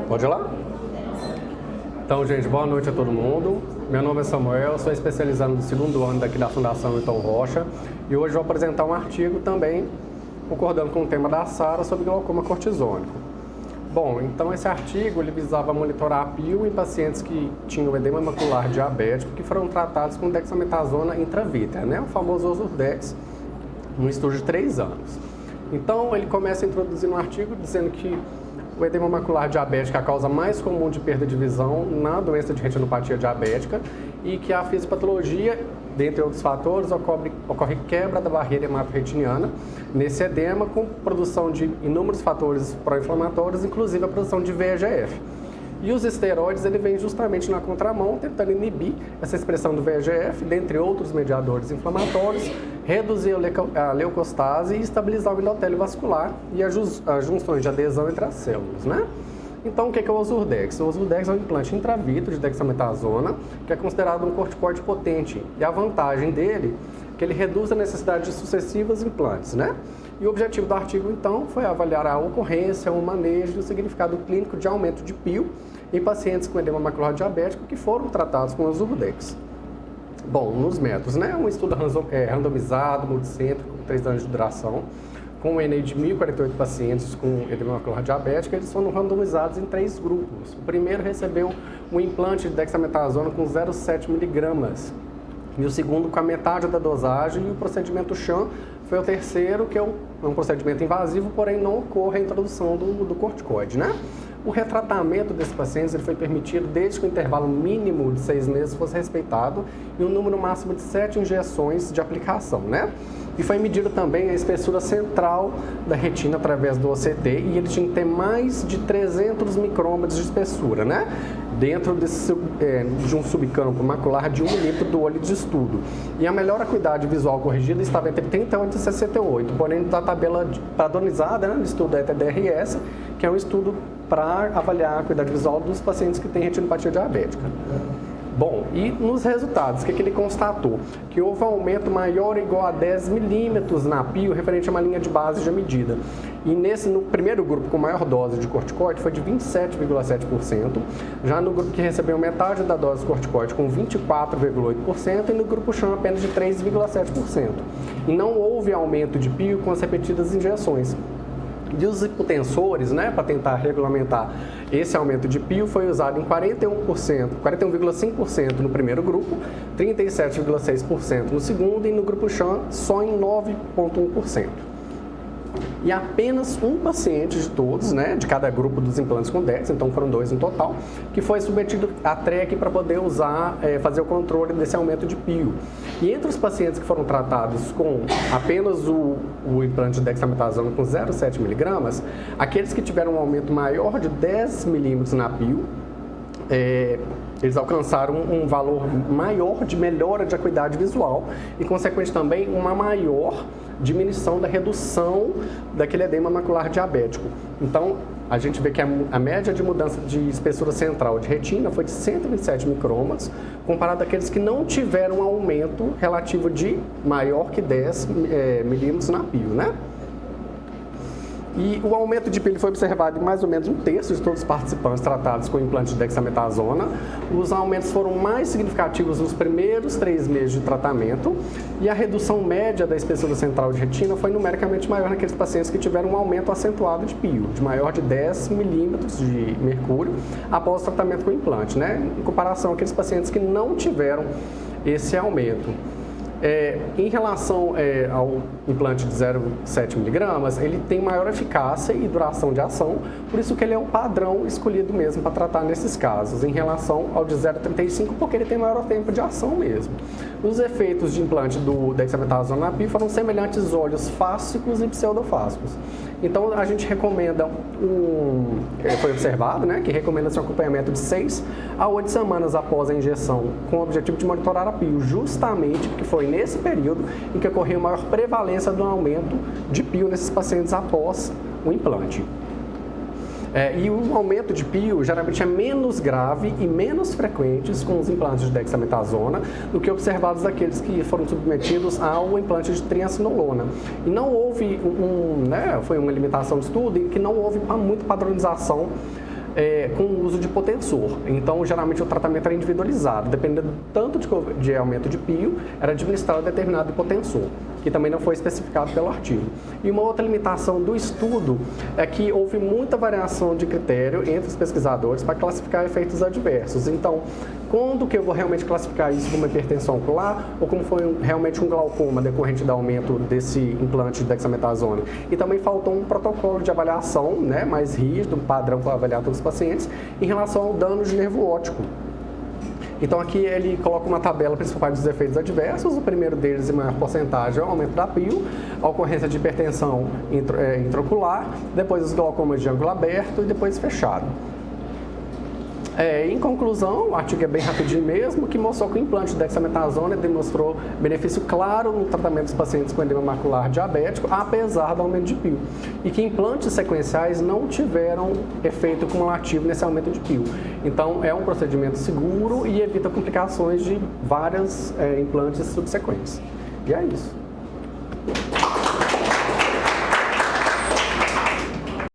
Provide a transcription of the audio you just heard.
Pode ir lá? Então, gente, boa noite a todo mundo. Meu nome é Samuel, sou especializado no segundo ano daqui da Fundação Milton Rocha e hoje vou apresentar um artigo também concordando com o tema da Sara sobre glaucoma cortisônico. Bom, então esse artigo ele visava monitorar a PIO em pacientes que tinham edema macular diabético que foram tratados com dexametasona intravítrea, né? O famoso Ozurdex, num estudo de 3 anos. Então ele começa introduzindo um artigo dizendo que o edema macular diabético é a causa mais comum de perda de visão na doença de retinopatia diabética e que a fisiopatologia, dentre outros fatores, ocorre quebra da barreira hemato-retiniana nesse edema com produção de inúmeros fatores pró-inflamatórios, inclusive a produção de VEGF. E os esteroides, ele vem justamente na contramão, tentando inibir essa expressão do VEGF, dentre outros mediadores inflamatórios, reduzir a leucostase e estabilizar o endotélio vascular e as junções de adesão entre as células, né? Então, o que é o Ozurdex? O Ozurdex é um implante intravítreco de dexametasona, que é considerado um corticoide potente. E a vantagem dele é que ele reduz a necessidade de sucessivos implantes, né? E o objetivo do artigo, então, foi avaliar a ocorrência, o manejo e o significado clínico de aumento de PIO em pacientes com edema macular diabético que foram tratados com Ozurdex. Bom, nos métodos, né? Um estudo randomizado, multicêntrico, com 3 anos de duração, com um N de 1.048 pacientes com edema macular diabético, eles foram randomizados em 3 grupos. O primeiro recebeu um implante de dexametasona com 0,7 mg, e o segundo com a metade da dosagem, e o procedimento sham foi o terceiro, que é um procedimento invasivo, porém não ocorre a introdução do corticoide, né? O retratamento desses pacientes ele foi permitido desde que o intervalo mínimo de 6 meses fosse respeitado e um número máximo de 7 injeções de aplicação, né? E foi medida também a espessura central da retina através do OCT e ele tinha que ter mais de 300 micrômetros de espessura, né? Dentro de um subcampo macular de 1 milímetro do olho de estudo. E a melhor acuidade visual corrigida estava entre 38 e 68, porém da tabela padronizada, né, do estudo ETDRS, que é um estudo para avaliar a acuidade visual dos pacientes que têm retinopatia diabética. Bom, e nos resultados, o que ele constatou? Que houve um aumento maior ou igual a 10 milímetros na PIO referente a uma linha de base de medida. E no primeiro grupo com maior dose de corticoide foi de 27,7%, já no grupo que recebeu metade da dose de corticoide com 24,8% e no grupo sham apenas de 3,7%. E não houve aumento de PIO com as repetidas injeções. E os hipotensores, né, para tentar regulamentar esse aumento de PIO, foi usado em 41,5% no primeiro grupo, 37,6% no segundo e no grupo sham só em 9,1%. E apenas um paciente de todos, né, de cada grupo dos implantes com DEX, então foram 2 no total, que foi submetido a TREC para poder fazer o controle desse aumento de PIO. E entre os pacientes que foram tratados com apenas o implante de dexametasona com 0,7 mg, aqueles que tiveram um aumento maior de 10 milímetros na PIO, eles alcançaram um valor maior de melhora de acuidade visual e, consequentemente, também uma maior diminuição da redução daquele edema macular diabético. Então, a gente vê que a média de mudança de espessura central de retina foi de 127 micrômetros, comparado àqueles que não tiveram um aumento relativo de maior que 10 milímetros na PIO, né? E o aumento de PIO foi observado em mais ou menos 1/3 de todos os participantes tratados com implante de dexametasona. Os aumentos foram mais significativos nos primeiros 3 meses de tratamento e a redução média da espessura central de retina foi numericamente maior naqueles pacientes que tiveram um aumento acentuado de PIO, de maior de 10 milímetros de mercúrio após o tratamento com implante, né? Em comparação àqueles pacientes que não tiveram esse aumento. Em relação ao implante de 0,7 mg, ele tem maior eficácia e duração de ação, por isso que ele é o padrão escolhido mesmo para tratar nesses casos, em relação ao de 0,35, porque ele tem maior tempo de ação mesmo. Os efeitos de implante do dexametasona na PIO foram semelhantes aos olhos fáscicos e pseudofáscicos. Então, a gente recomenda foi observado, né, que recomenda-se um acompanhamento de 6 a 8 semanas após a injeção, com o objetivo de monitorar a PIO, justamente porque foi nesse período em que ocorreu maior prevalência do aumento de PIO nesses pacientes após o implante. E o aumento de PIO geralmente é menos grave e menos frequentes com os implantes de dexametasona do que observados aqueles que foram submetidos ao implante de triancinolona. E não houve foi uma limitação de estudo em que não houve muita padronização com o uso de potensor. Então, geralmente o tratamento era individualizado, dependendo tanto de aumento de pio, era administrado determinado potensor, que também não foi especificado pelo artigo. E uma outra limitação do estudo é que houve muita variação de critério entre os pesquisadores para classificar efeitos adversos. Então, quando que eu vou realmente classificar isso como hipertensão ocular ou como foi realmente um glaucoma decorrente do aumento desse implante de dexametasona? E também faltou um protocolo de avaliação, né, mais rígido, um padrão para avaliar todos os pacientes, em relação ao dano de nervo óptico. Então aqui ele coloca uma tabela principal dos efeitos adversos. O primeiro deles, em maior porcentagem, é o aumento da pio, a ocorrência de hipertensão intraocular, depois os glaucomas de ângulo aberto e depois fechado. Em conclusão, o artigo é bem rapidinho mesmo, que mostrou que o implante de dexametasona demonstrou benefício claro no tratamento dos pacientes com edema macular diabético, apesar do aumento de pio. E que implantes sequenciais não tiveram efeito cumulativo nesse aumento de pio. Então, é um procedimento seguro e evita complicações de vários implantes subsequentes. E é isso.